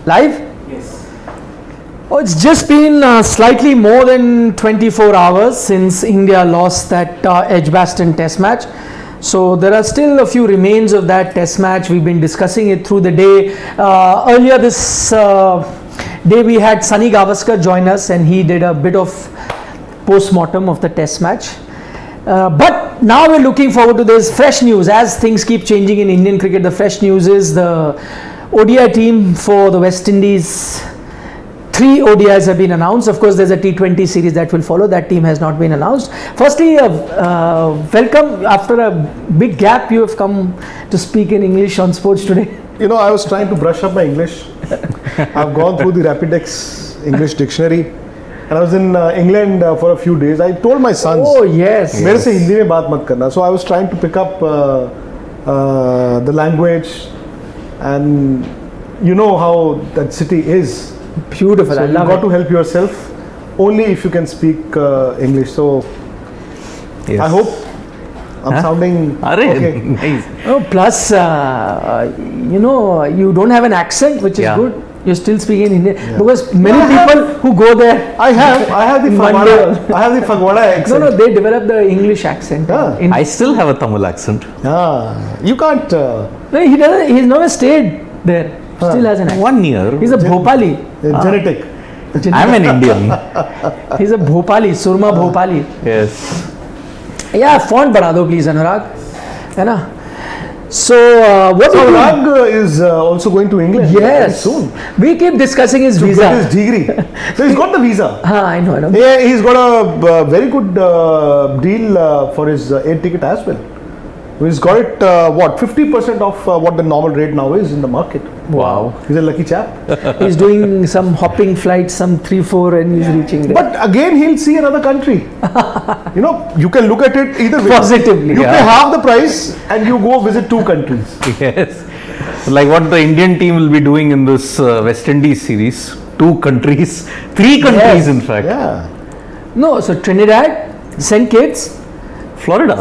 Live? Yes. Oh, it's just been slightly more than 24 hours since India lost that Edgbaston Test match. So there are still a few remains of that Test match. We've been discussing it through the day. Earlier this day we had Sunny Gavaskar join us, and he did a bit of post-mortem of the Test match. But now we're looking forward to this fresh news. As things keep changing in Indian cricket, the fresh news is the ODI team for the West Indies. 3 ODIs have been announced. Of course, there's a T20 series that will follow. That team has not been announced. Firstly, welcome. After a big gap, you have come to speak in English on sports today. You know, I was trying to brush up my English. I've gone through the Rapidex English dictionary, and I was in England for a few days. I told my sons, Oh yes. मेरे से हिंदी में बात मत करना. So I was trying to pick up the language, and you know how that city is. Beautiful. So I you love got it. to help yourself only if you can speak English. So Yes. I hope I'm sounding okay. Nice. Oh, plus, you know, you don't have an accent, which is Yeah. good. You're still speaking Indian because many people who go there. I have the Monday. I have the Fagwada No, accent. no, they develop the English accent. Yeah. In, I still have a Tamil accent. You can't. no, he doesn't. He's never stayed there. Still has an accent. 1 year. He's a Bhopali. Genetic. I'm an Indian. He's a Bhopali, Surma Bhopali. Yes. Yeah, font बढ़ा दो please, Anurag. है ना? So what? So do you- Rag is also going to England very Yes. soon We keep discussing his to visa. get his degree. So he's got the visa. I know. Yeah, he's got a very good deal for his air ticket as well. He's got it 50% of what the normal rate now is in the market. Wow. He's a lucky chap. He's doing some hopping flights, some 3-4, and he's reaching there. But again, he'll see another country. You know, you can look at it either way. Positively, You yeah. pay half the price and you go visit 2 countries. Yes. Like what the Indian team will be doing in this West Indies series. 2 countries. 3 countries Yes. in fact. Yeah. No, so Trinidad, St. Kitts, Florida.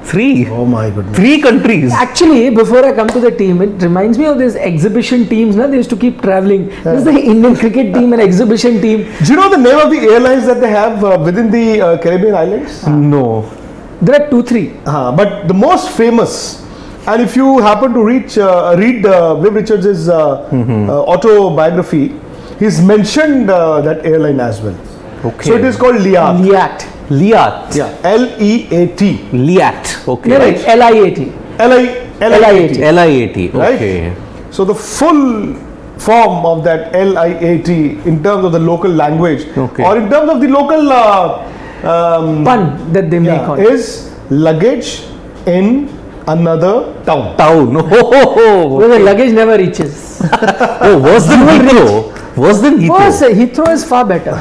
3. Oh my goodness. 3 countries. Actually, before I come to the team, it reminds me of these exhibition teams. They used to keep traveling. There's the Indian cricket team and exhibition team. Do you know the name of the airlines that they have within the Caribbean islands? No. There are 2-3. But the most famous, and if you happen to read Viv Richards' autobiography, he's mentioned that airline as well. Okay. So it is called Liat. Liat. Liat. Yeah, L-E-A-T. Liat. Okay. No, right. L-I-A-T. L-I-A-T. L-I-A-T. Right? Okay. So the full form of that L-I-A-T in terms of the local language Okay. or in terms of the local Pun that they make on it. is luggage in another town. Town. Oh, Where the luggage never reaches. worse than Heathrow. Worse than Heathrow. Course, Heathrow is far better.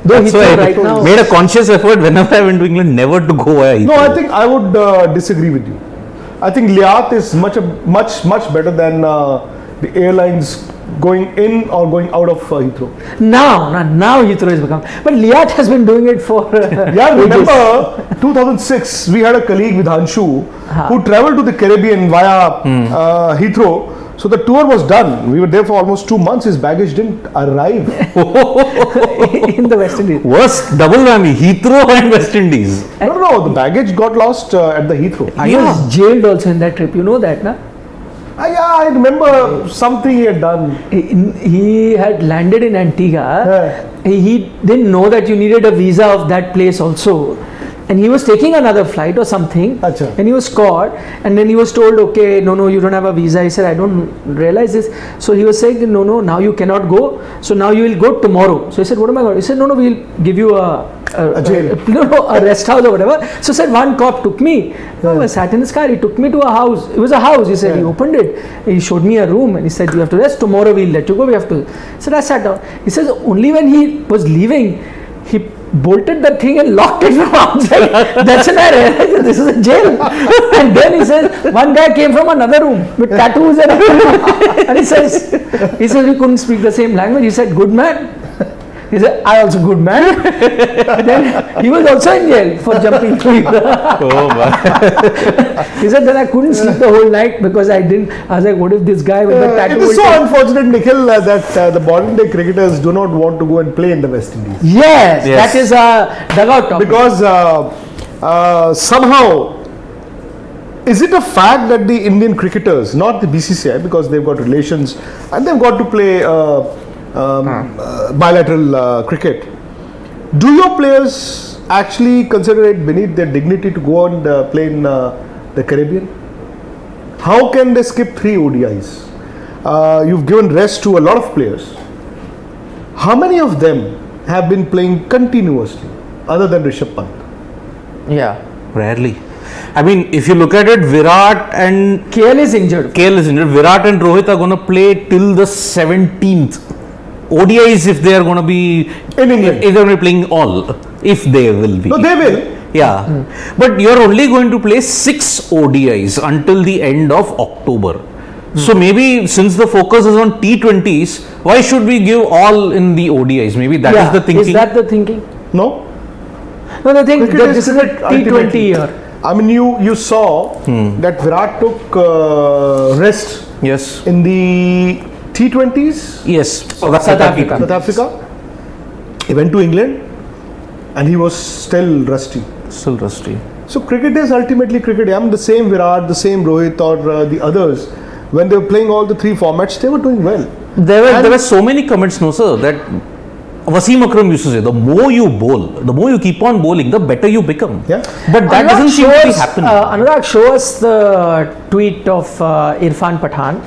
Though That's why Heathrow I right now. made a conscious effort whenever I went to England never to go via Heathrow. No, I think I would disagree with you. I think Liat is much better than the airlines going in or going out of Heathrow. Now Heathrow has become. But Liat has been doing it for. Yeah, remember 2006 we had a colleague with Hanshu who traveled to the Caribbean via Heathrow. So the tour was done. We were there for almost 2 months. His baggage didn't arrive. in the West Indies. Worst double whammy, Heathrow and West Indies. No, the baggage got lost at the Heathrow. He was jailed also in that trip. You know that, na? Yeah, I remember something he had done. He had landed in Antigua. He didn't know that you needed a visa of that place also. And he was taking another flight or something. Acha. And he was caught. And then he was told, okay, no, you don't have a visa. He said, I don't realize this. So he was saying, no, now you cannot go. So now you will go tomorrow. So he said, what am I going to do? He said, no, we'll give you a jail. a rest house or whatever. So said one cop took me. I sat in his car. He took me to a house. It was a house. He said he opened it. He showed me a room and he said you have to rest. Tomorrow we'll let you go. We have to. So I sat down. He says only when he was leaving, he bolted the thing and locked it from outside. That's when I realized this is a jail. And then he says one guy came from another room with tattoos and everything. And he says we couldn't speak the same language. He said, good man. He said, I also good man. Then he was also in jail for jumping through. Oh, man. He said, then I couldn't sleep the whole night because I was like, what if this guy with the tattoo It is will so take- unfortunate, Nikhil, that the modern day cricketers do not want to go and play in the West Indies. Yes, Yes. that is a dugout topic. Because somehow, is it a fact that the Indian cricketers, not the BCCI, because they've got relations and they've got to play bilateral cricket, do your players actually consider it beneath their dignity to go and play in the Caribbean? How can they skip 3 ODIs? You've given rest to a lot of players. How many of them have been playing continuously other than Rishabh Pant? Yeah. Rarely. I mean, if you look at it, Virat and KL is injured. KL is injured. Virat and Rohit are going to play till the 17th. ODIs if they are going to be In England. if they are going to be playing all, if they will be. No, they will. Yeah, but you're only going to play 6 ODIs until the end of October. So maybe since the focus is on T20s, why should we give all in the ODIs? Maybe that is the thinking. Is that the thinking? No? No, the thing Cricket that is this is a cricket T20 ultimately. year. I mean, you saw that Virat took rest Yes. in the T20s, Yes. South Africa. South Africa. He went to England and he was still rusty. Still rusty. So cricket is ultimately cricket. I mean, the same Virat, the same Rohit or the others, when they were playing all the 3 formats, they were doing well. There were so many comments, no sir, that Wasim Akram used to say, the more you bowl, the more you keep on bowling, the better you become. Yeah. But that doesn't seem to be happening. Anurag, show us the tweet of Irfan Pathan.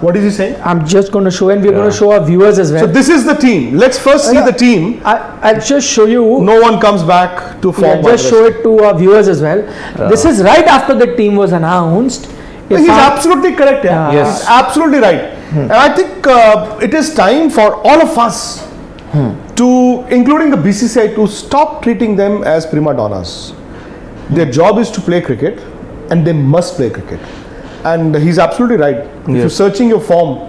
What is he saying? I'm just going to show, and we're going to show our viewers as well. So this is the team. Let's first see the team. I'll just show you. No one comes back to form. Just show it to our viewers as well. This is right after the team was announced. He's absolutely correct. Yeah. Yes. He's absolutely right. And I think it is time for all of us to, including the BCCI, to stop treating them as prima donnas. Their job is to play cricket, and they must play cricket. And he's absolutely right. If you're Yes. searching your form,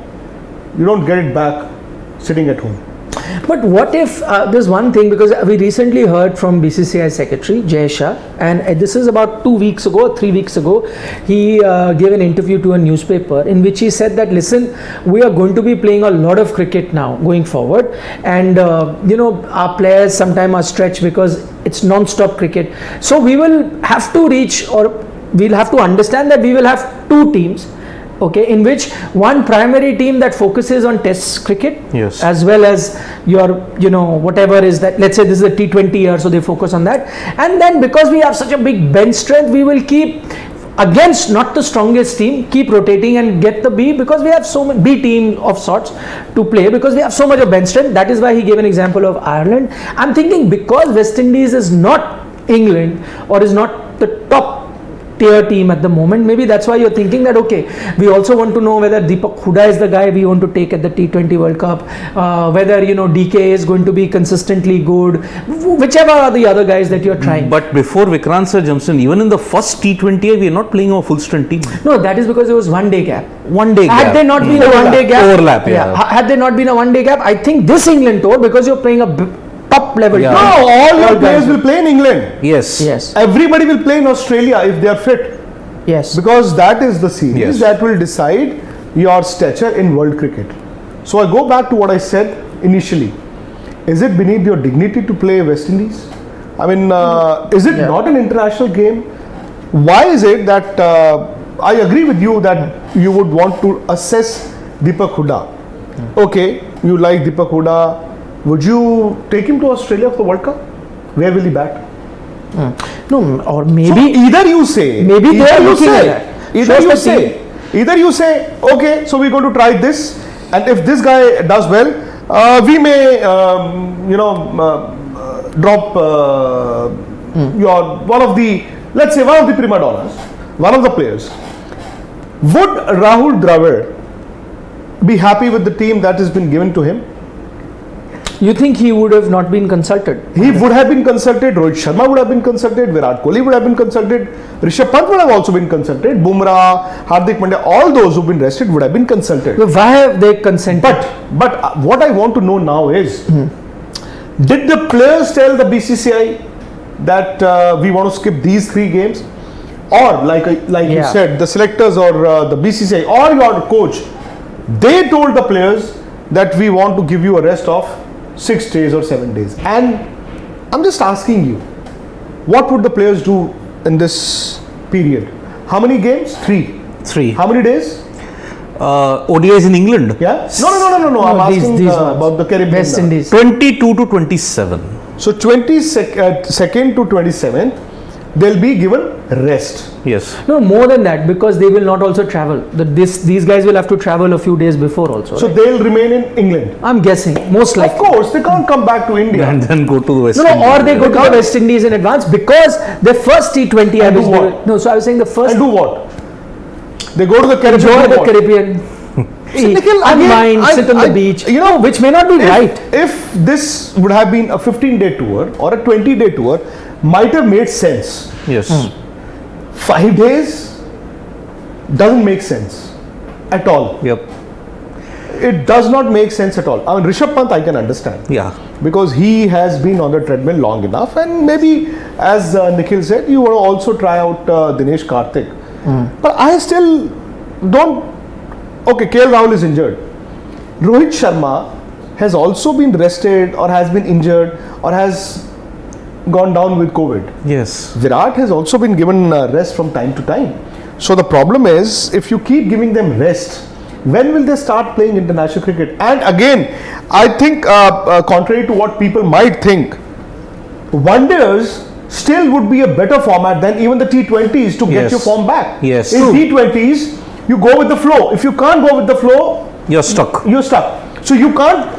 you don't get it back sitting at home. But what if there's one thing, because we recently heard from BCCI Secretary Jay Shah, and this is about 2 weeks ago, 3 weeks ago, he gave an interview to a newspaper in which he said that, listen, we are going to be playing a lot of cricket now going forward, and our players sometimes are stretched because it's non-stop cricket. So we will have to reach, or we'll have to understand that we will have 2 teams. Okay, in which one primary team that focuses on test cricket, Yes. as well as your, whatever is that, let's say this is a T20 year, so they focus on that. And then because we have such a big bench strength, we will keep, against not the strongest team, keep rotating and get the B, because we have so many B team of sorts to play, because we have so much of bench strength. That is why he gave an example of Ireland. I'm thinking because West Indies is not England, or is not the top tier team at the moment, maybe that's why you're thinking that, okay, we also want to know whether Deepak Hooda is the guy we want to take at the T20 World Cup, whether DK is going to be consistently good, whichever are the other guys that you're trying. But before Vikrant sir jumps in, even in the first T20, we are not playing a full strength team. No, that is because there was 1 day gap. 1 day Had gap. there not been a 1 day gap, Overlap, yeah. Had there not been a 1 day gap, I think this England tour, because you're playing a top level Yeah. team. No, all your All players guys. will play in England. Yes. Yes, Everybody will play in Australia if they are fit. yes. Because that is the series Yes. that will decide your stature in world cricket. So I go back to what I said initially. Is it beneath your dignity to play West Indies? I mean, is it not an international game? Why is it that I agree with you that you would want to assess Deepak Hooda? Okay, you like Deepak Hooda. Would you take him to Australia for the World Cup? Where will he bat? No, or So maybe either you say, maybe they either are you looking say, at that. either Shows you the say, either you say, okay, so we're going to try this, and if this guy does well, we may, drop your one of the, let's say one of the prima donnas, one of the players. Would Rahul Dravid be happy with the team that has been given to him? you think he would have not been consulted? He would have been consulted, Rohit Sharma would have been consulted, Virat Kohli would have been consulted, Rishabh Pant would have also been consulted, Bumrah, Hardik Pandya, all those who've been rested would have been consulted. Why have they consented? But what I want to know now is, Did the players tell the BCCI that we want to skip these 3 games? Or like you Yeah. said, the selectors or the BCCI or your coach, they told the players that we want to give you a rest of 6 days or 7 days. And I'm just asking you, what would the players do in this period? How many games? 3. 3. How many days? ODIs in England. Yeah. No. I'm these asking ones. about the Caribbean. West Indies. 22 to 27. So 22nd to 27th, they'll be given rest. Yes. No, more than that, because they will not also travel. These guys will have to travel a few days before also. So right? they'll remain in England. I'm guessing, most Of likely. course, they can't come back to India. And then go to the West No, Indies. or they go to the West Indies in advance because the first T20 And do was what? no. So I was saying the first And do what? They go to the Caribbean. enjoy do the what? Caribbean, Nikhil, again, unwind, sit on the I- beach. you know, which may not be right. If this would have been a 15-day tour or a 20-day tour, might have made sense. Yes. 5 days doesn't make sense at all. Yep. It does not make sense at all. I mean, Rishabh Pant I can understand. Yeah. Because he has been on the treadmill long enough, and maybe as Nikhil said, you want to also try out Dinesh Karthik. But I still don't. Okay, KL Rahul is injured. Rohit Sharma has also been rested or has been injured or has gone down with COVID. Yes. Virat has also been given rest from time to time. So the problem is, if you keep giving them rest, when will they start playing international cricket? And again, I think contrary to what people might think, one-dayers still would be a better format than even the T20s to get Yes. your form back. Yes. In True. T20s, you go with the flow. If you can't go with the flow, You're stuck. you're stuck. So you can't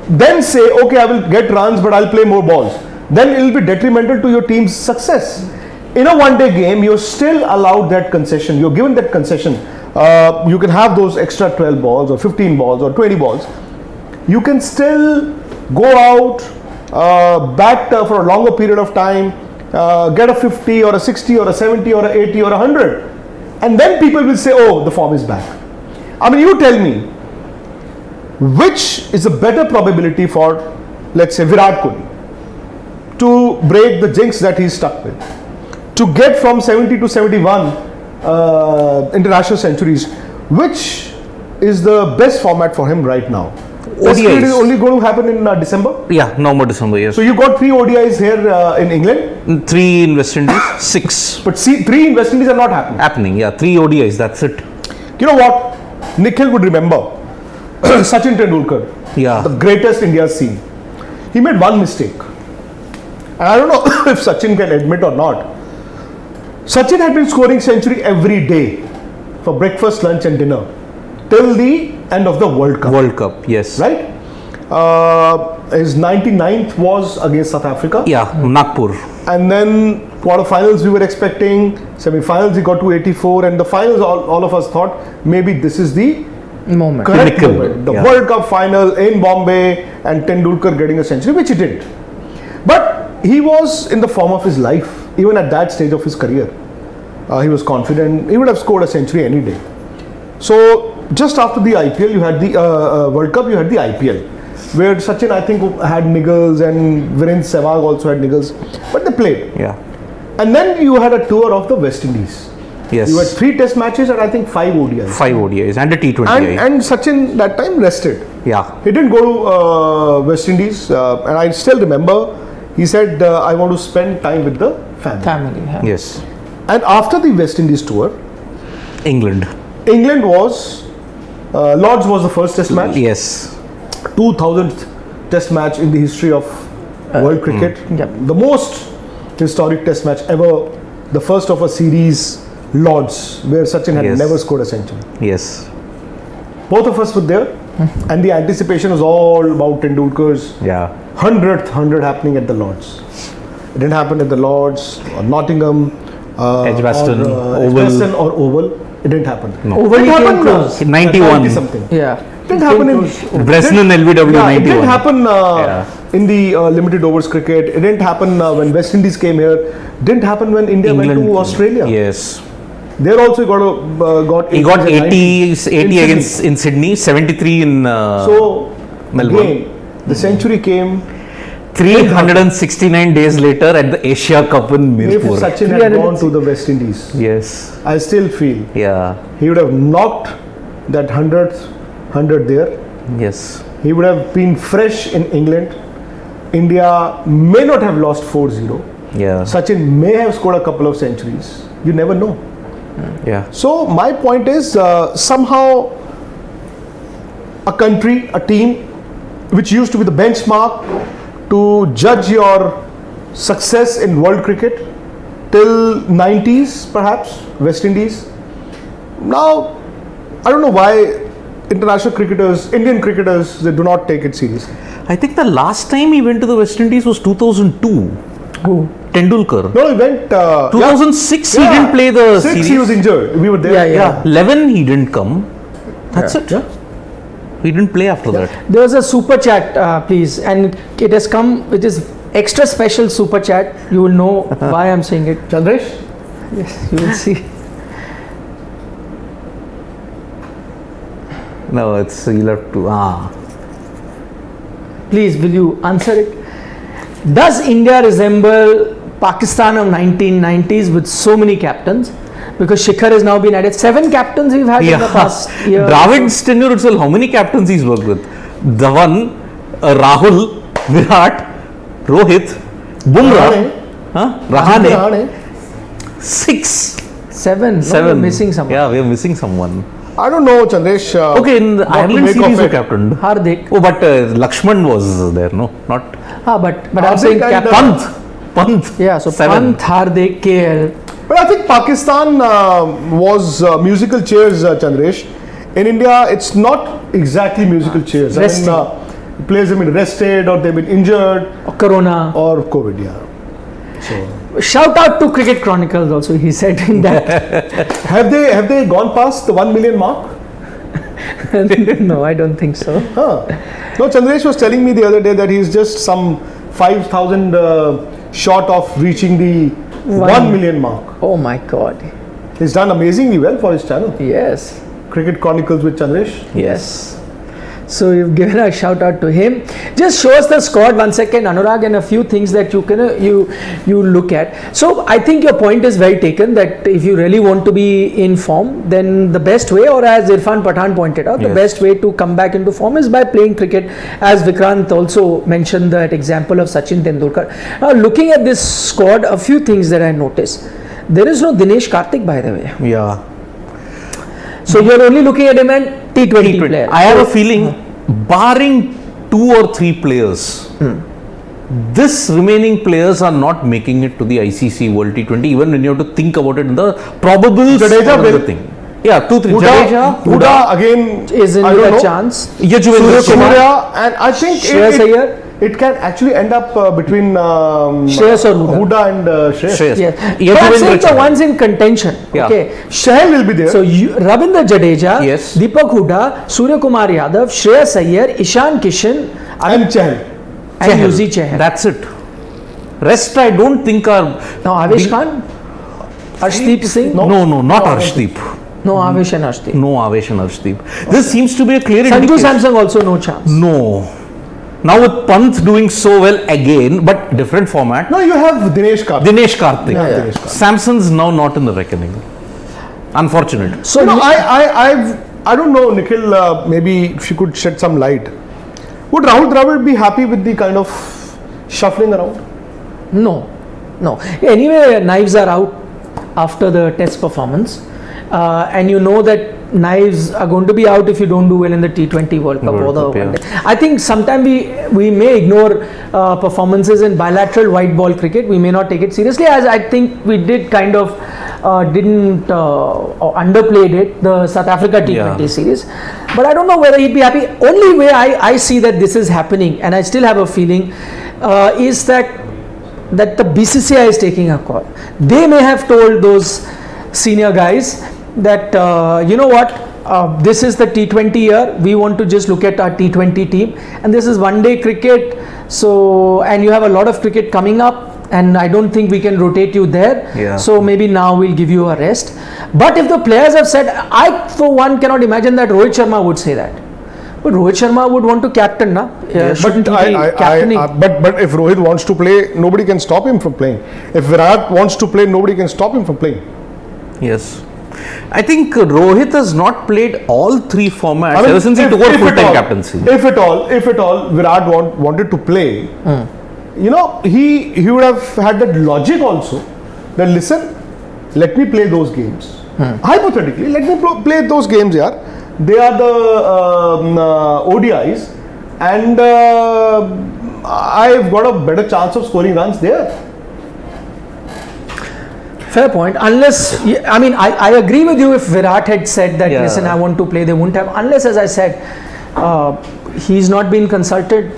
then say, okay, I will get runs, but I'll play more balls. Then it will be detrimental to your team's success. In a one-day game, you're still allowed that concession. You're given that concession. You can have those extra 12 balls or 15 balls or 20 balls. You can still go out, bat for a longer period of time, get a 50 or a 60 or a 70 or a 80 or a 100. And then people will say, oh, the form is back. I mean, you tell me, which is a better probability for, let's say, Virat Kohli to break the jinx that he's stuck with, to get from 70 to 71 international centuries? Which is the best format for him right now? Test cricket is ODIs. only going to happen in December. Yeah, November, December, yes. So you got 3 ODIs here in England, 3 in West Indies, 6 but see, 3 in West Indies are not happening. happening. Yeah, 3 ODIs, that's it. You know what? Nikhil would remember Sachin Tendulkar, Yeah. the greatest India's seen. He made one mistake. And I don't know if Sachin can admit or not. Sachin had been scoring century every day for breakfast, lunch and dinner till the end of the World Cup. World Cup, yes. Right? His 99th was against South Africa. Yeah, Nagpur. And then quarterfinals we were expecting, semi-finals he got to 84, and the finals all of us thought maybe this is the Moment. correct Pinnacle, moment. The yeah. World Cup final in Bombay and Tendulkar getting a century, which he did. But he was in the form of his life, even at that stage of his career. He was confident, he would have scored a century any day. So just after the IPL, you had the World Cup, you had the IPL, where Sachin I think had niggles and Virendra Sehwag also had niggles, but they played. Yeah. And then you had a tour of the West Indies. Yes. You had 3 test matches and I think 5 ODIs. 5 ODIs and a T20I. And Sachin that time rested. Yeah. He didn't go to West Indies, and I still remember he said, I want to spend time with the family. Family. Yeah. Yes. And after the West Indies tour, England. England was, Lords was the first test match, Yes. 2000th test match in the history of world cricket. Yep. The most historic test match ever, the first of a series, Lords, where Sachin had Yes. never scored a century. Yes. Both of us were there, and the anticipation was all about Tendulkar's Yeah. 100th 100 happening at the Lords. It didn't happen at the Lords or Nottingham, Edgbaston, or, Oval. Edgbaston or Oval. It didn't happen. Oval It he came happened close. 91. something. Yeah. It didn't happen in Bresnan LBW yeah, 91. it didn't happen Yeah. in the limited overs cricket. It didn't happen when West Indies came here. Didn't happen when India went to Australia. Yes. There also got He got 80s and 80, 90s 80 in against Sydney. in Sydney, 73 in So Melbourne. again, the century came 369 days later at the Asia Cup in If Mirpur. Sachin had gone to the West Indies, Yes. I still feel Yeah. he would have knocked that 100th there. Yes. He would have been fresh in England. India may not have lost 4-0. Yeah. Sachin may have scored a couple of centuries. You never know. Yeah. So my point is somehow a country, a team which used to be the benchmark to judge your success in world cricket till 90s perhaps, West Indies. Now, I don't know why international cricketers, Indian cricketers, they do not take it seriously. I think the last time he went to the West Indies was 2002. Who? Tendulkar. No, he went. 2006 he didn't play the 6 series. he was injured. We were there. Yeah. 11 he didn't come. That's it. Yeah. He didn't play after that. There was a super chat, please, and it has come, which is extra special super chat. You will know why I'm saying it. Chandresh? Yes, you will see. No, it's you'll have to. Please, will you answer it? Does India resemble Pakistan of 1990s with so many captains? Because Shikhar has now been added. 7 captains we've had in the past year. Dravid's tenure itself, how many captains he's worked with? Dhawan, Rahul, Virat, Rohit, Bumrah, Rahane. Rahane. 6. 7. No, 7. we're missing someone. Yeah, we are missing someone. I don't know, Chandresh. Okay, in the what to Ireland make series of who it. captained? Hardik. Oh, but Lakshman was there, no? Not But I'm Hardik saying and, captain. Pant. Yeah, so 7. Pant, Hardik, KL. But I think Pakistan was musical chairs, Chandresh. In India, it's not exactly musical chairs. Resting. Players have been rested or they've been injured Or Corona. or COVID, yeah. So, Shout out to Cricket Chronicles also, he said in that. have they gone past the 1 million mark? No, I don't think so. Huh. No, Chandresh was telling me the other day that he's just some 5,000 short of reaching the 1 million mark. Oh my God. He's done amazingly well for his channel. Yes. Cricket Chronicles with Chandresh. Yes. So you've given a shout out to him. Just show us the squad 1 second, Anurag, and a few things that you can you look at. So I think your point is well taken that if you really want to be in form, then the best way, or as Irfan Pathan pointed out, the Yes. best way to come back into form is by playing cricket. As Vikrant also mentioned that example of Sachin Tendulkar. Now looking at this squad, a few things that I noticed. There is no Dinesh Karthik, by the way. Yeah. So you're only looking at him and T20 player. I have a feeling, barring 2 or 3 players, this remaining players are not making it to the ICC World T20, even when you have to think about it in the probables Jadeja of will. the thing. Yeah, 2-3. Huda again is in I with don't a know. chance. Yajuvendra Chahal. Surya, and I think Shreyas Iyer. it can actually end up between Shreyas or Huda. and Shreyas. Shreyas. Yes. But I'm Yajuvendra saying the Chahal. ones in contention. Yeah. Okay. Chahal will be there. So Ravindra Jadeja, Yes. Deepak Huda, Surya Kumar Yadav, Shreyas Iyer, Ishan Kishan, and Chahal. and Yuzi Chahal. That's it. Rest I don't think are. Now Avesh Khan, Arshdeep Singh. No, not Arshdeep. No Avesh and Arshdeep. No Avesh and Arshdeep. This seems to be a clear Sanju indication. Samson also no chance. No. Now with Pant doing so well again, but different format. No, you have Dinesh Karthik. Dinesh Karthik. Yeah, Dinesh Karthik. Samson's now not in the reckoning. Unfortunate. So You know, I don't know, Nikhil. Maybe if you could shed some light. Would Rahul Dravid be happy with the kind of shuffling around? no. Anyway, knives are out after the test performance. And you know that knives are going to be out if you don't do well in the T20 World Cup or the World Cup, One Day. I think sometimes we may ignore performances in bilateral white ball cricket. We may not take it seriously, as I think we did kind of didn't or underplayed it, the South Africa T20 series. But I don't know whether he'd be happy. Only way I see that this is happening, and I still have a feeling, is that the BCCI is taking a call. They may have told those senior guys that you know what, this is the T20 year, we want to just look at our T20 team, and this is one day cricket, so, and you have a lot of cricket coming up, and I don't think we can rotate you there, so maybe now we'll give you a rest. But if the players have said, I for one cannot imagine that Rohit Sharma would say that. But Rohit Sharma would want to captain, na? Shouldn't he be captaining? But if Rohit wants to play, nobody can stop him from playing. If Virat wants to play, nobody can stop him from playing. Yes. I think Rohit has not played all three formats ever since he took over full-time captaincy. If at all, Virat wanted to play, he would have had that logic also. That listen, let me play those games. Hypothetically, let me play those games, yaar. They are the ODIs, and I've got a better chance of scoring runs there. Fair point. Unless, I agree with you if Virat had said that, listen, I want to play, they wouldn't have. Unless, as I said, he's not been consulted.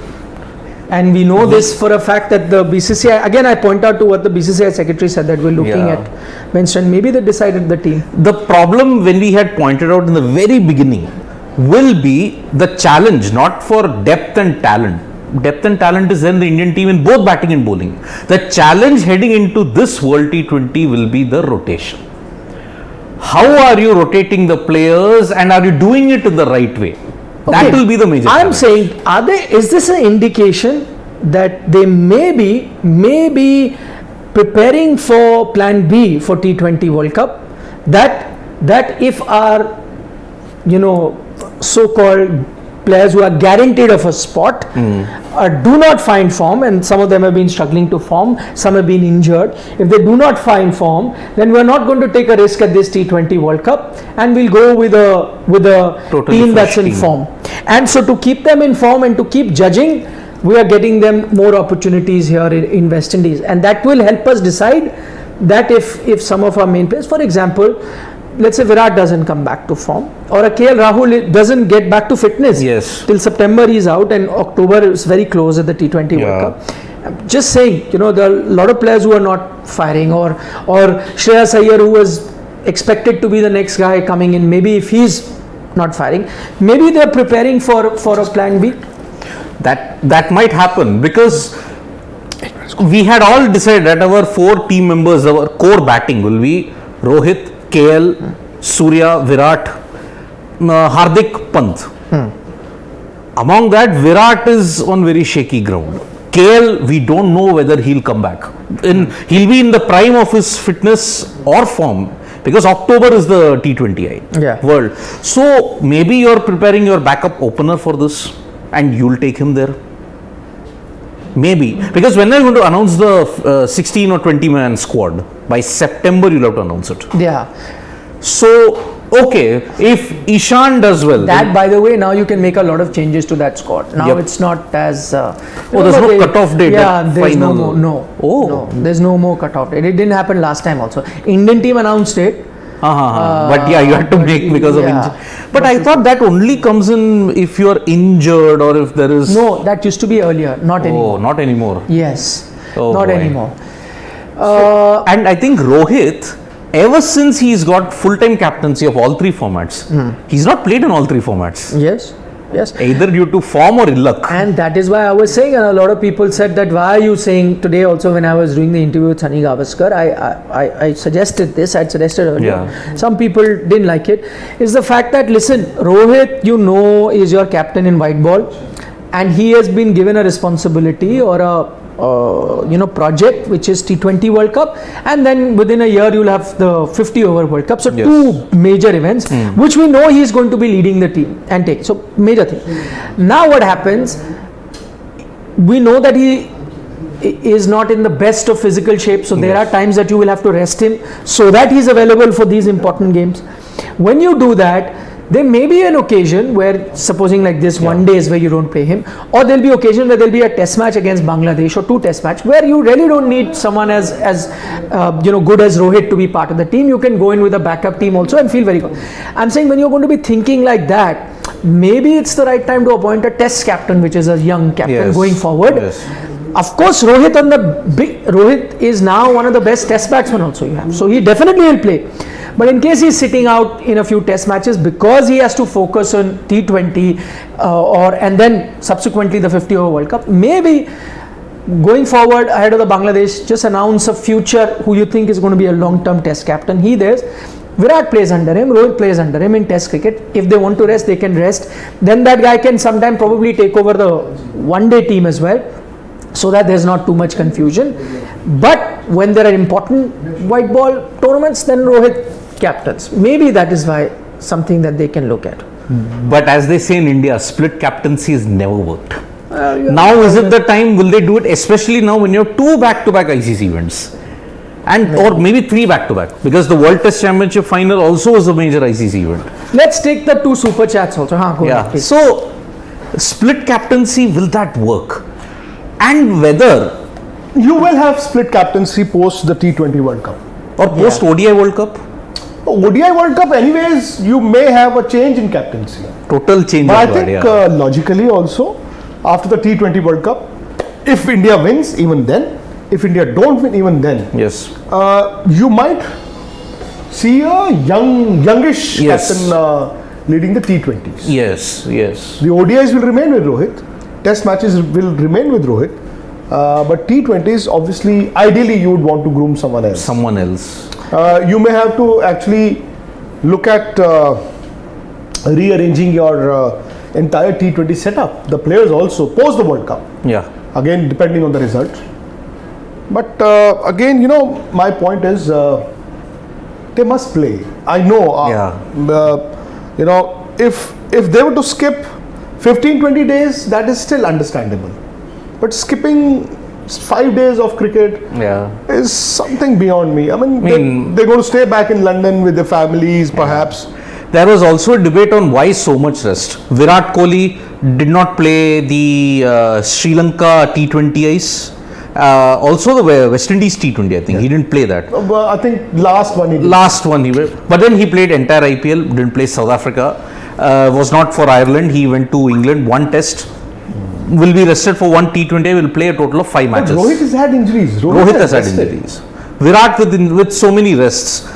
And we know this for a fact that the BCCI, again I point out to what the BCCI secretary said, that we're looking at bench and maybe they decided the team. The problem, when we had pointed out in the very beginning, will be the challenge, not for depth and talent. Depth and talent is then the Indian team in both batting and bowling. The challenge heading into this World T20 will be the rotation. How are you rotating the players, and are you doing it in the right way? That will be the major challenge. saying, is this an indication that they may be preparing for plan B for T20 World Cup, that if our so-called players who are guaranteed of a spot do not find form, and some of them have been struggling to form, some have been injured. If they do not find form, then we are not going to take a risk at this T20 World Cup, and we'll go with a totally team that's in form. And so to keep them in form and to keep judging, we are getting them more opportunities here in West Indies, and that will help us decide that if some of our main players, for example, let's say Virat doesn't come back to form, or a KL Rahul doesn't get back to fitness. Yes. Till September he's out, and October is very close at the T20 World Cup. I'm just saying, there are a lot of players who are not firing, or Shreyas Iyer, who was expected to be the next guy coming in, maybe if he's not firing, maybe they're preparing for a plan B. That might happen, because we had all decided that our 4 team members, our core batting will be Rohit, KL, Surya, Virat, Hardik, Pant. Among that, Virat is on very shaky ground. KL, we don't know whether he'll come back. He'll be in the prime of his fitness or form, because October is the T20 World. So maybe you're preparing your backup opener for this, and you'll take him there. Maybe, because when are you going to announce the 16 or 20 man squad? By September you'll have to announce it. Yeah. So, okay, if Ishan does well, that, by the way, now you can make a lot of changes to that squad. Now it's not as there's no cutoff date. There's no more. No, there's no more cutoff date. It didn't happen last time also. Indian team announced it. But you had to make because of injury. But I thought that only comes in if you are injured, or if there is. No, that used to be earlier, not anymore. Not anymore. Yes, not anymore. And I think Rohit, ever since he's got full-time captaincy of all 3 formats, he's not played in all 3 formats. Yes. Either due to form or ill luck. And that is why I was saying, and a lot of people said that, why are you saying today also, when I was doing the interview with Sunny Gavaskar, I suggested this, I'd suggested earlier. Some people didn't like it. Is the fact that, listen, Rohit, is your captain in white ball, and he has been given a responsibility or a project, which is T20 World Cup, and then within a year you'll have the 50 over World Cup. So 2 major events, which we know he is going to be leading the team and take. So major thing. Now what happens? We know that he is not in the best of physical shape, so there are times that you will have to rest him so that he's available for these important games. When you do that, there may be an occasion where, supposing like this, one day is where you don't play him, or there'll be occasion where there'll be a test match against Bangladesh, or 2 test match, where you really don't need someone as good as Rohit to be part of the team. You can go in with a backup team also and feel very good. I'm saying, when you're going to be thinking like that, maybe it's the right time to appoint a test captain, which is a young captain going forward. Of course, Rohit is now one of the best test batsmen also you have, so he definitely will play. But in case he's sitting out in a few test matches because he has to focus on T20 and then subsequently the 50 over World Cup, maybe going forward ahead of the Bangladesh, just announce a future who you think is going to be a long-term test captain. Virat plays under him, Rohit plays under him in Test cricket. If they want to rest, they can rest. Then that guy can sometime probably take over the one-day team as well, so that there's not too much confusion. But when there are important white ball tournaments, then Rohit captains. Maybe that is why something that they can look at. But as they say in India, split captaincy has never worked. Now is it the time? Will they do it? Especially now when you have 2 back-to-back ICC events, and or maybe 3 back-to-back, because the World Test Championship final also is a major ICC event. Let's take the 2 super chats also. Go Yeah. ahead, please. So, split captaincy, will that work? And whether You will have split captaincy post the T20 World Cup. or post ODI World Cup, ODI World Cup, anyways, you may have a change in captaincy. total change But I of guard, think yeah. logically also, after the T20 World Cup, if India wins, even then, if India don't win, even then, Yes. you might see a youngish Yes. captain leading the T20s. Yes. Yes. The ODIs will remain with Rohit. Test matches will remain with Rohit. But T20s, obviously, ideally, you would want to groom someone else. Someone else. You may have to actually look at rearranging your entire T20 setup. The players also post the World Cup. Yeah. Again, depending on the result. But again, my point is they must play. I know. If they were to skip 15-20 days, that is still understandable. But skipping 5 days of cricket Yeah. is something beyond me. I mean, they're going to stay back in London with their families, perhaps. There was also a debate on why so much rest. Virat Kohli did not play the Sri Lanka T20Is. Also the West Indies T20, I think. He didn't play that. But I think last one he did. Last one but then he played entire IPL, didn't play South Africa, was not for Ireland, he went to England, 1 test, will be rested for 1 T20, will play a total of 5 But matches. Rohit has had injuries. Rohit has had rested. injuries. Virat with so many rests.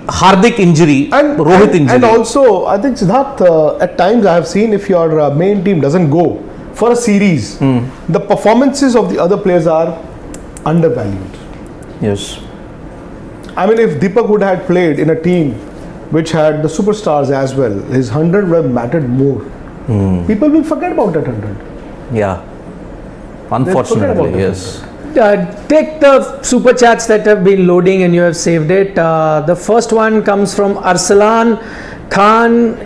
Hardik injury, And Rohit injury. And also, I think Siddharth, at times I have seen if your main team doesn't go for a series, the performances of the other players are undervalued. Yes. I mean, if Deepak would have played in a team which had the superstars as well, his 100 would have mattered more. People will forget about that 100. Yeah. about Unfortunately, that. yes. Take the super chats that have been loading and you have saved it. The first one comes from Arsalan Khan,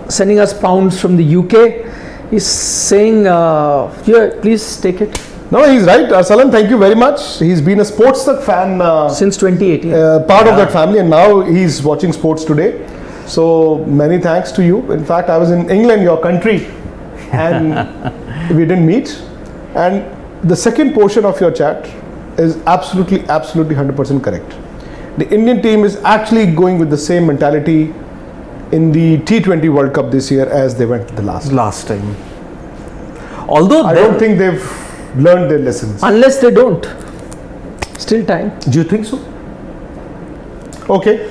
sending us pounds from the UK. He's saying, here, please take it. No, he's right. Salan, thank you very much. He's been a Sports fan Since 2018. part of that family, and now he's watching sports today. So many thanks to you. In fact, I was in England, your country, and we didn't meet. And the second portion of your chat is absolutely 100% correct. The Indian team is actually going with the same mentality in the T20 World Cup this year as they went the last time. Although I don't think they've learned their lessons. Unless they don't. Still time. Do you think so? Okay.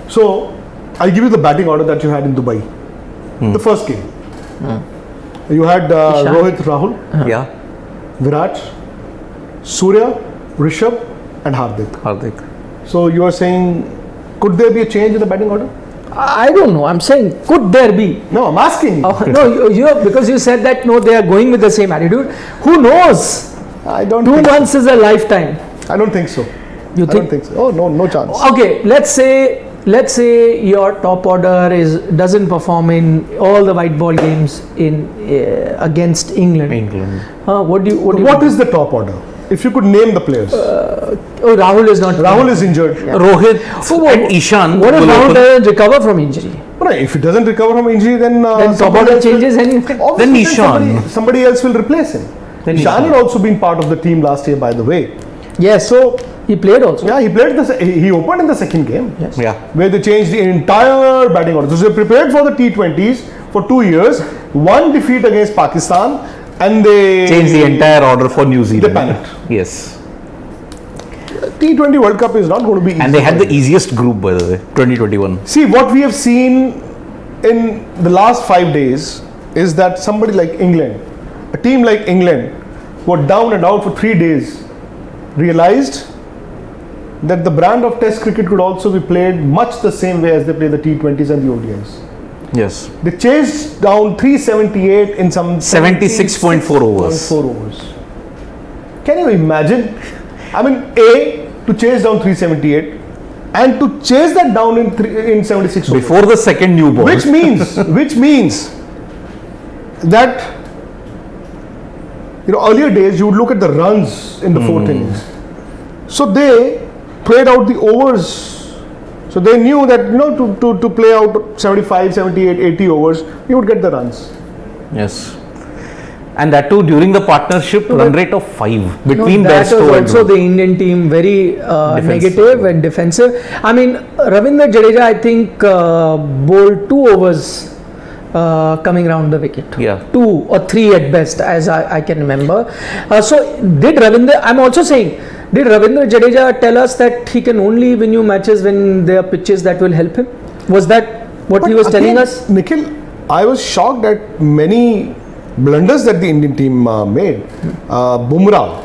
So, I'll give you the batting order that you had in Dubai. The first game. You had Rohit, Rahul, Yeah. Virat, Surya, Rishabh, and Hardik. So, you are saying, could there be a change in the batting order? I don't know. I'm saying, could there be? No, I'm asking. No, because you said that no, they are going with the same attitude. Who knows? I don't 2 think months is a lifetime. I don't think so. You I don't think so. Oh, no chance. Okay, let's say your top order doesn't perform in all the white ball games in against England. What is the top order? If you could name the players. Rahul is not. Rahul is injured. Rohit and Ishan. What if will Rahul open. doesn't recover from injury? Right, if he doesn't recover from injury, then Then top order changes anyway. Obviously, Then Ishan. Somebody else will replace him. Then Ishan Ishan. had also been part of the team last year, by the way. Yes, so he played also. Yeah, he played. He opened in the second game. Yes. Yeah. Where they changed the entire batting order. So they prepared for the T20s for 2 years. 1 defeat against Pakistan, and they Change the entire order for New Zealand. They panicked. Yes. T20 World Cup is not going to be easy. And they had for the them. easiest group, by the way, 2021. See, what we have seen in the last 5 days is that somebody like England, a team like England, who were down and out for 3 days, realized that the brand of Test cricket could also be played much the same way as they play the T20s and the ODIs. Yes. They chased down 378 in some 76.4 overs. 4 overs. Can you imagine? I mean, to chase down 378 and to chase that down in 76 overs. Before the second new ball. Which means that, earlier days you would look at the runs in the fourth innings. So they played out the overs. So they knew that to play out 75, 78, 80 overs, you would get the runs. Yes. And that too during the partnership run rate of 5 between that Bairstow was and also the Indian team very negative and defensive. I mean, Ravindra Jadeja, I think bowled 2 overs coming round the wicket. Yeah. 2 or 3 at best, as I can remember. So did Ravindra, I'm also saying, did Ravindra Jadeja tell us that he can only win you matches when there are pitches that will help him? Was that what he was telling us? Nikhil, I was shocked at many blunders that the Indian team made. Bumrah,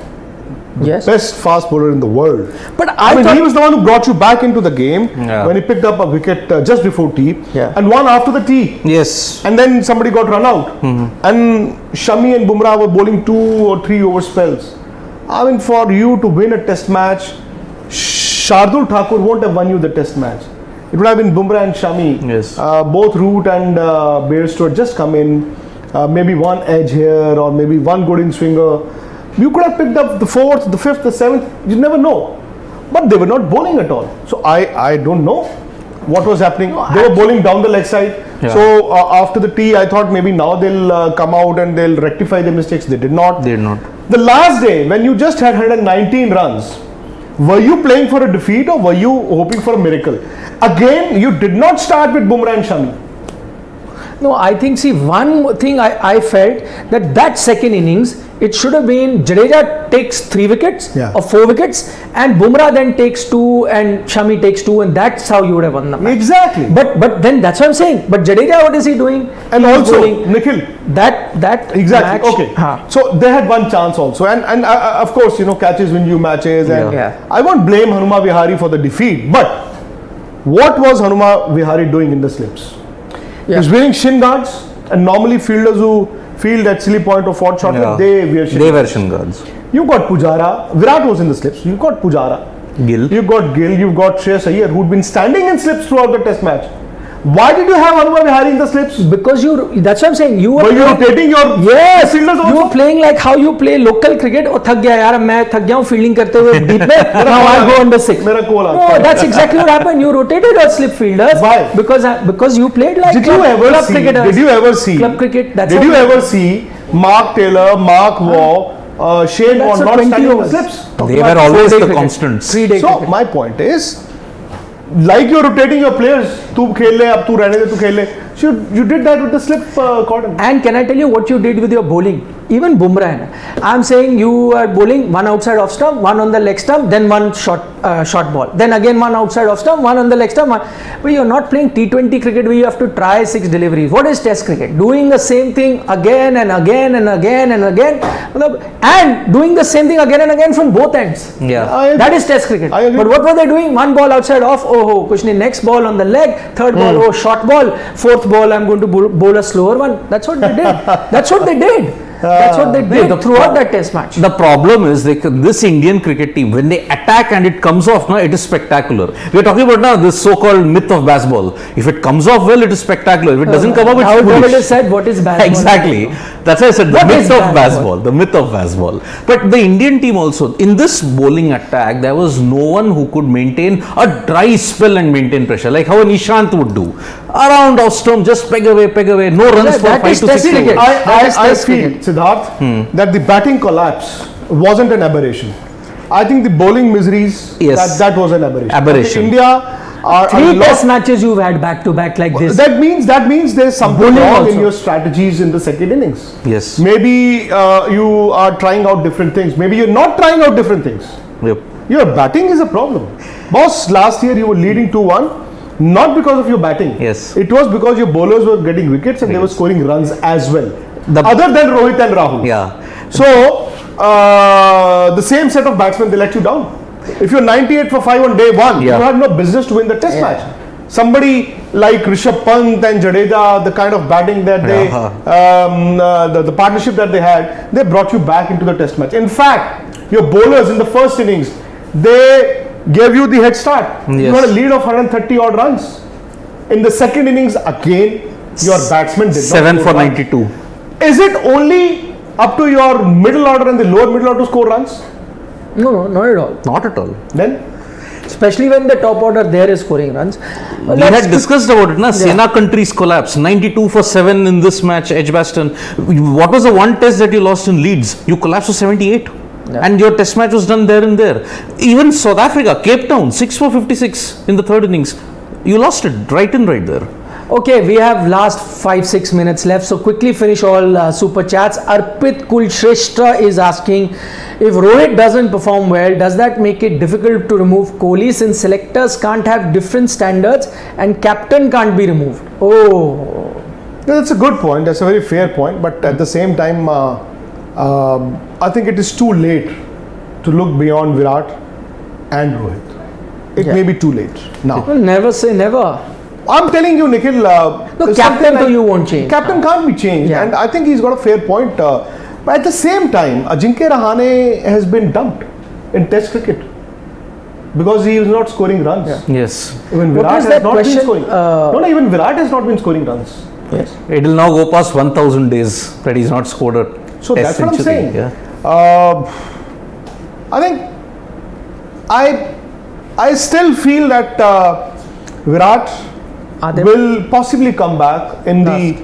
Yes. best fast bowler in the world. But I mean, thought, he was the one who brought you back into the game Yeah. when he picked up a wicket just before tea Yeah. and one after the tea. Yes. And then somebody got run out. And Shami and Bumrah were bowling 2 or 3 over spells. I mean, for you to win a test match, Shardul Thakur won't have won you the test match. It would have been Bumrah and Shami. Yes. Both Root and Bairstow had just come in. Maybe one edge here or maybe one good in swinger. You could have picked up the 4th, the 5th, the 7th. You never know. But they were not bowling at all. So I don't know what was happening. They were bowling down the leg side. Yeah. So after the tea, I thought maybe now they'll come out and they'll rectify their mistakes. They did not. They did not. The last day, when you just had 119 runs, were you playing for a defeat or were you hoping for a miracle? Again, you did not start with Bumrah and Shami. no, I think, see, one thing I felt that second innings, it should have been Jadeja takes 3 wickets Yeah. or 4 wickets and Bumrah then takes 2 and Shami takes 2 and that's how you would have won the match. Exactly. But then that's what I'm saying. But Jadeja, what is he doing? And He's also, bowling. Nikhil, that exactly. match, Okay. Huh. So they had one chance also, and of course, catches win you matches, and Yeah. I won't blame Hanuma Vihari for the defeat. But what was Hanuma Vihari doing in the slips? He was wearing shin guards, and normally fielders who field at silly point or fort shot, Yeah. they wear shin They guards. were shin guards. You got Pujara, Virat was in the slips. You got Pujara, Gill. you got Gill, you've got Shreyas Iyer, who'd been standing in slips throughout the test match. Why did you have Hanuma Vihari in the slips? because that's what I'm saying. You Were you rotating your Yes, fielders also? you were playing like how you play local cricket. Oh, थक गया यार, मैं थक गया हूँ fielding करते हुए deep में. Now I go under 6. मेरा call No, आता है. that's exactly what happened. You rotated your slip fielders. Why? Because you played like Did you ever club see? cricketers. Did you ever see? Club cricket. That's Did how you we- ever see Mark Taylor, Mark Waugh, Shane That's Warne a not 20 standing in the overs. slips? They were always the cricket. constants. 3-day So cricket. my point is, like you're rotating your players, तू खेल ले, अब तू रहने दे, तू खेल ले. So you did that with the slip cordon. And can I tell you what you did with your bowling? Even Bumrah. I'm saying you are bowling one outside off stump, one on the leg stump, then one short ball. Then again one outside off stump, one on the leg stump. But you're not playing T20 cricket where you have to try 6 deliveries. What is Test cricket? Doing the same thing again and again and again and again. And doing the same thing again and again from both ends. Yeah. I agree. That is Test cricket. I agree. But what were they doing? One ball outside off, oh, kuch nahi. Next ball on the leg, third ball, oh, short ball, fourth ball, I'm going to bowl a slower one. That's what they did. That's what they did. That's what they did throughout that test match. The problem is this Indian cricket team, when they attack and it comes off, it is spectacular. We are talking about now this so-called myth of baseball. If it comes off well, it is spectacular. If it doesn't come off, How it's foolish. Dravid said, what is baseball? Exactly. That's why I said the What myth is of baseball? baseball. The myth of baseball. But the Indian team also, in this bowling attack, there was no one who could maintain a dry spell and maintain pressure, like how an Ishant would do. Around off stump, just peg away, no runs for that 5 is to 6 Test cricket. overs. That is I Test feel, cricket. Siddharth, that the batting collapse wasn't an aberration. I think the bowling miseries, Yes. that was an aberration. Aberration. Okay, India are a 3 lot. test matches you've had back to back like this. That means there's something Bowling wrong in also. your strategies in the second innings. Yes. Maybe you are trying out different things. Maybe you're not trying out different things. Yep. Your batting is a problem. Boss, last year you were leading 2-1, not because of your batting. Yes. It was because your bowlers were getting wickets and they were scoring runs as well. The- Other than Rohit and Rahul. Yeah. So, the same set of batsmen, they let you down. If you're 98 for 5 on day one, Yeah. you have no business to win the test match. Somebody like Rishabh Pant and Jadeja, the kind of batting that they, the partnership that they had, they brought you back into the test match. In fact, your bowlers in the first innings, they gave you the head start. You had a lead of 130 odd runs. In the second innings, again, your batsmen did 7 not for score 92. runs. Is it only up to your middle order and the lower middle order to score runs? No, not at all. Not at all. Then Especially when the top order there is scoring runs. We had discussed about it, na? Sena country's collapse. 92 for 7 in this match, Edgbaston. What was the one test that you lost in Leeds? You collapsed to 78. And your test match was done there and there. Even South Africa, Cape Town, 6 for 56 in the third innings. You lost it right there. Okay, we have last 5-6 minutes left, so quickly finish all super chats. Arpit Kulshrestha is asking, if Rohit doesn't perform well, does that make it difficult to remove Kohli since selectors can't have different standards and captain can't be removed? Oh, that's a good point. That's a very fair point. But at the same time, I think it is too late to look beyond Virat and Rohit. It may be too late now. well, never say never. I'm telling you, Nikhil. No, captain to you won't change. Captain can't be changed, Yeah. and I think he's got a fair point. But at the same time, Ajinkya Rahane has been dumped in Test cricket because he is not scoring runs. Yes. Even What Virat was has that not question? been scoring. No, even Virat has not been scoring runs. Yes. It will now go past 1,000 days that he's not scored a So test that's what I'm century. saying. Yeah. I think I still feel that Virat will possibly come back in the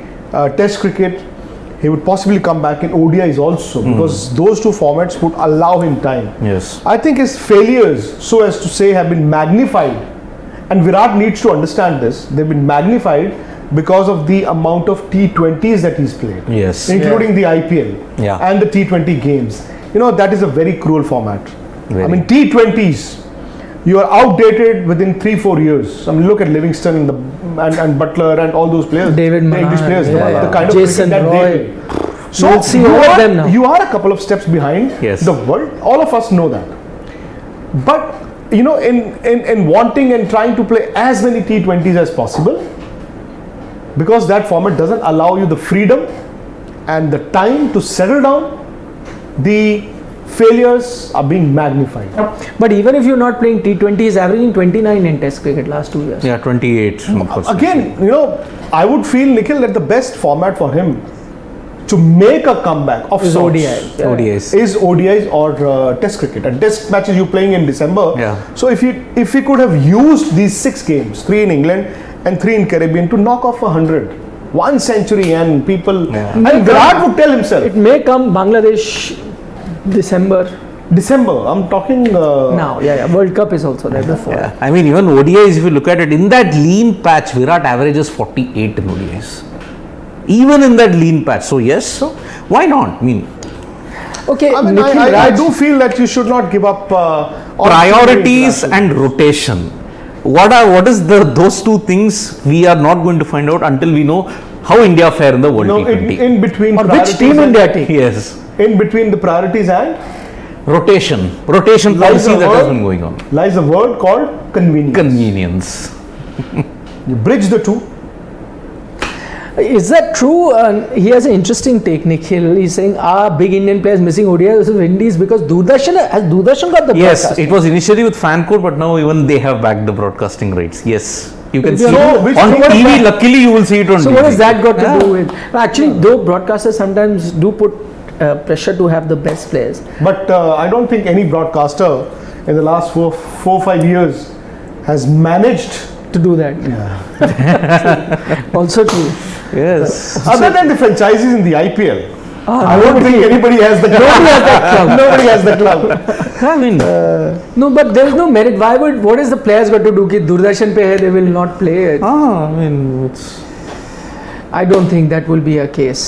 Test cricket. He would possibly come back in ODIs also because those two formats would allow him time. Yes. I think his failures, so as to say, have been magnified, and Virat needs to understand this. They've been magnified because of the amount of T20s that he's played, Yes. including the IPL and the T20 games. You know, that is a very cruel format. I mean, T20s, you are outdated within 3-4 years. I mean, look at Livingston and Butler and all those players. David the Malan, English players, yeah, the kind Jason of cricket that Roy. they play. So You'll see all of them now. you are a couple of steps behind Yes. the world. All of us know that. But you know, in wanting and trying to play as many T20s as possible, because that format doesn't allow you the freedom and the time to settle down, the failures are being magnified. But even if you're not playing T20, he's averaging 29 in Test cricket last 2 years. Yeah, 28. Again, you know, I would feel, Nikhil, that the best format for him to make a comeback of Is sorts ODIs. Yeah. ODIs. is ODIs or Test cricket. And Test matches you're playing in December. Yeah. So if he could have used these 6 games, 3 in England and 3 in Caribbean, to knock off 100, 1 century, and people, and Virat would tell himself. It may come Bangladesh December. I'm talking Now, World Cup is also there before. Yeah. I mean, even ODIs, if you look at it, in that lean patch, Virat averages 48 in ODIs. Even in that lean patch. So, yes, why not? I mean, Okay, I mean, Nikhil I Raj, do feel that you should not give up on priorities international. and rotation. What is those two things we are not going to find out until we know how India fare in the World No, T20. in between or which priorities team and- India take? Yes. in between the priorities and Rotation Lies policy a that has word- been going on. lies a word called convenience. Convenience. You bridge the two. is that true? He has an interesting take, Nikhil. He's saying, are big Indian players missing ODI versus Indies because Doordarshan got the Yes, broadcast? it was initially with fan code, but now even they have backed the broadcasting rights. Yes, you can see So, it which on what is TV. that? Luckily, you will see it on So TV. what has that got to Yeah. do with? Actually, though broadcasters sometimes do put pressure to have the best players. But I don't think any broadcaster in the last 4-5 years has managed. To do that. Also true. Yes. Other than the franchises in the IPL, I don't think anybody has the club. Nobody has the club. I mean, No, but there is no merit. What is the players got to do? Ki Doordarshan pe hai, they will not play it. I mean, it's I don't think that will be a case.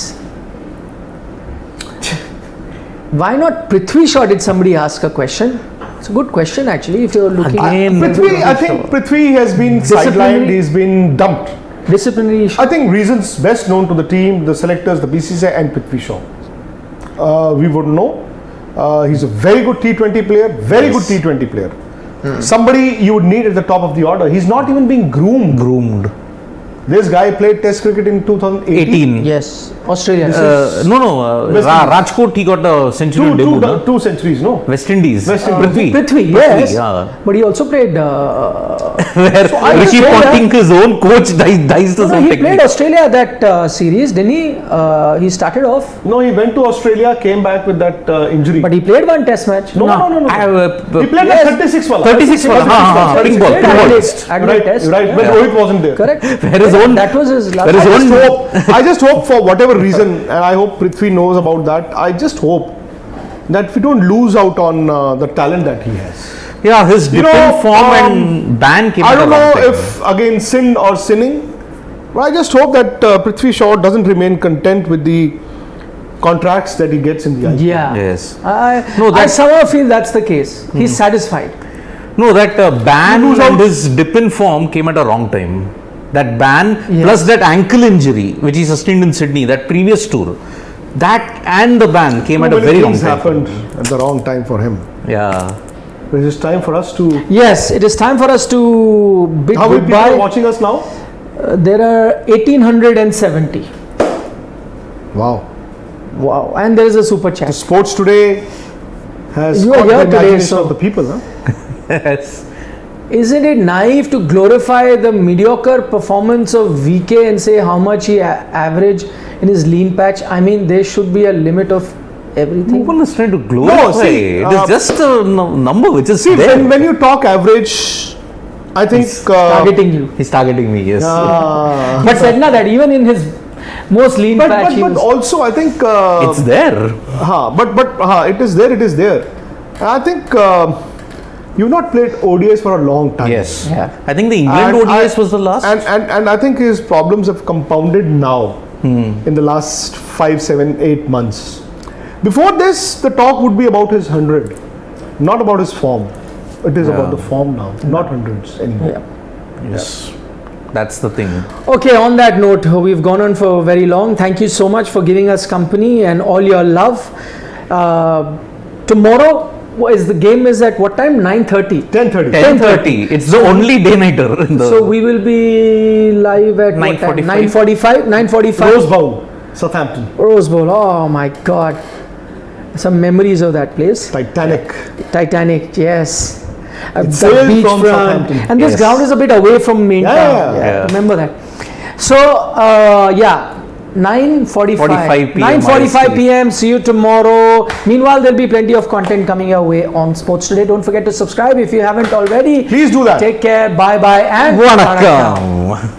Why not Prithvi Shaw? Did somebody ask a question? It's a good question actually. If you're looking Again, I think Prithvi has been sidelined. He's been dumped. disciplinary issue. I think reasons best known to the team, the selectors, the BCCI, and Prithvi Shaw. We would know. He's a very good T20 player. Very good T20 player. Somebody you would need at the top of the order. He's not even being groomed. This guy played Test cricket in 2018. Yes, Australia. Rajkot, he got a century debut. Two centuries, no? West Indies. Prithvi, yes. Yeah. But he also played. Where Rishi Ponting, his own coach, diced his own He technique. played Australia that series, didn't he? He started off. No, he went to Australia, came back with that injury. But he played one Test match. No. He played Yes. the 36 wala. 36 wala. Pink ball. Adelaide Test. Right, when Rohit wasn't there. Correct. That was his last. I just hope for whatever reason, and I hope Prithvi knows about that. I just hope that we don't lose out on the talent that he has. Yeah, his dip in form and ban came. I don't know time. if again sin or sinning, but I just hope that Prithvi Shaw doesn't remain content with the contracts that he gets in the IPL. Yeah. Yes. I somehow feel that's the case. He's satisfied. No, that ban and his dip in form came at a wrong time. That ban plus that ankle injury which he sustained in Sydney, that previous tour, that and the ban came at a very wrong time. Happened at the wrong time for him. Yeah. It is time for us to. Yes, it is time for us to bid How many people goodbye. are watching us now? There are 1870. Wow. Wow. And there is a super chat. Sports Today has You are caught the here today, imagination so- of the people, huh? Yes. Isn't it naive to glorify the mediocre performance of VK and say how much he averaged in his lean patch? I mean, there should be a limit of No everything. one is trying to glorify. see, it is just a number which is See, there. when you talk average, I think. Targeting you. He's targeting me, yes. But said na that even in his most lean patch, But he was, also, I think. It's there. It is there. It is there. And I think you've not played ODIs for a long time. Yes. Yeah. I think the England And ODIs was the last. And I think his problems have compounded now in the last 5, 7, 8 months. Before this, the talk would be about his 100, not about his form. It is about the form now, not hundreds anymore. Yeah. Yes. That's the thing. Okay, on that note, we've gone on for very long. Thank you so much for giving us company and all your love. Tomorrow is the game is at what time? 9:30. 10:30. 10:30. It's the only day-nighter in the. So we will be live at 9:45. 9:45. Rose Bowl, Southampton. Rose Bowl. Oh my God. Some memories of that place. Titanic. Yes. The sailed beach from front. Southampton. And this Yes. ground is a bit away from main town. Yeah. Remember that. So 9:45 45 p.m. 9:45 p.m. See you tomorrow. Meanwhile, there'll be plenty of content coming your way on Sports Today. Don't forget to subscribe if you haven't already. Please do that. Take care. Bye bye and Vanakkam.